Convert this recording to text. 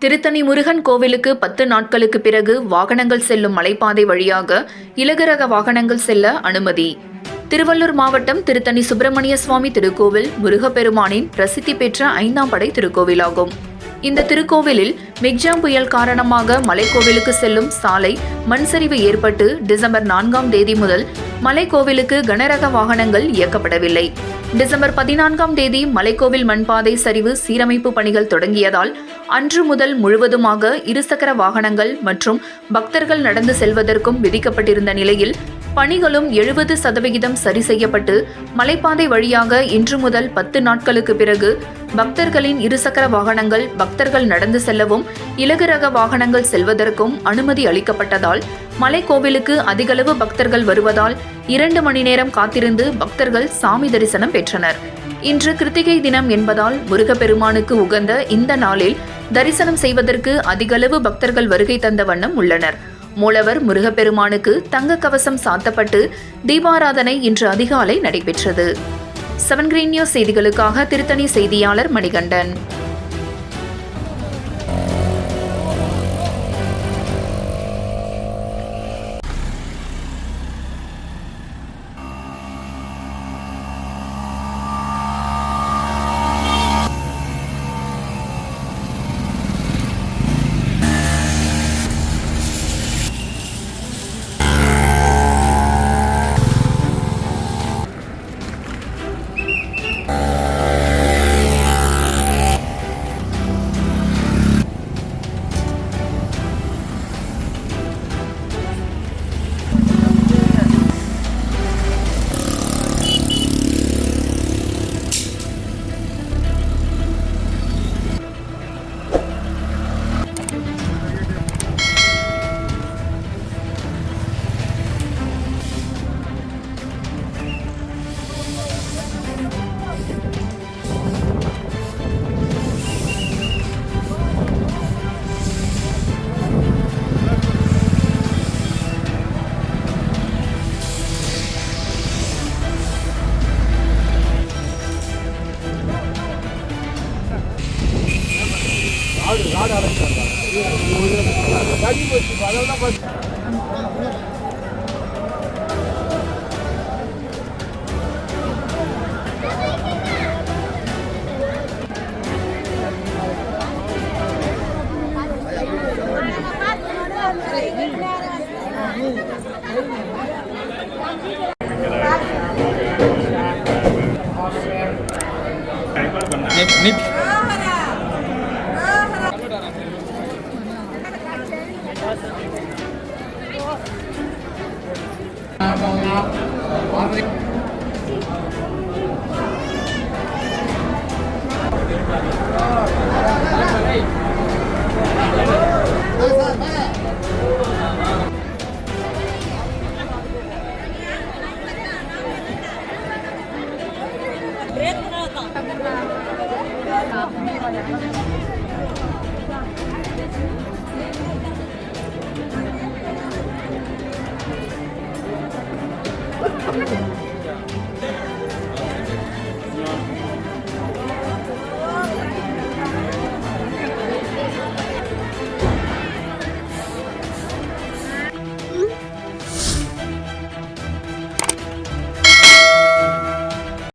திருத்தணி முருகன் கோவிலுக்கு 10 நாட்களுக்கு பிறகு வாகனங்கள் செல்லும் மலைப்பாதை வழியாக இலகுரக வாகனங்கள் செல்ல அனுமதி. திருவள்ளூர் மாவட்டம் திருத்தணி சுப்பிரமணிய சுவாமி திருக்கோவில் முருகப்பெருமானின் பிரசித்தி பெற்ற 5ஆம் படை திருக்கோவிலாகும். இந்த திருக்கோவிலில் மிக்ஜாம் புயல் காரணமாக மலைக்கோவிலுக்கு செல்லும் சாலை மண் சரிவு ஏற்பட்டு டிசம்பர் 4ஆம் தேதி முதல் மலைக்கோவிலுக்கு கனரக வாகனங்கள் இயக்கப்படவில்லை. டிசம்பர் 14ஆம் தேதி மலைக்கோவில் மண்பாதை சரிவு சீரமைப்பு பணிகள் தொடங்கியதால் அன்று முதல் முழுவதுமாக இருசக்கர வாகனங்கள் மற்றும் பக்தர்கள் நடந்து செல்வதற்கும் விதிக்கப்பட்டிருந்த நிலையில் பணிகளும் 70% சரி செய்யப்பட்டு மலைப்பாதை வழியாக இன்று முதல் 10 நாட்களுக்கு பிறகு பக்தர்களின் இருசக்கர வாகனங்கள் பக்தர்கள் நடந்து செல்லவும் இலகுரக வாகனங்கள் செல்வதற்கும் அனுமதி அளிக்கப்பட்டதால் மலைக்கோவிலுக்கு அதிகளவு பக்தர்கள் வருவதால் 2 மணி நேரம் காத்திருந்து பக்தர்கள் சாமி தரிசனம் பெற்றனர். இன்று கிருத்திகை தினம் என்பதால் முருகப்பெருமானுக்கு உகந்த இந்த நாளில் தரிசனம் செய்வதற்கு அதிகளவு பக்தர்கள் வருகை தந்த வண்ணம் உள்ளனர். மூலவர் முருகப்பெருமானுக்கு தங்க கவசம் சாத்தப்பட்டு தீபாராதனை இன்று அதிகாலை நடைபெற்றது. 7 கிரீன் நியூஸ் செய்திகளுக்காக திருத்தணி செய்தியாளர் மணிகண்டன். Nip.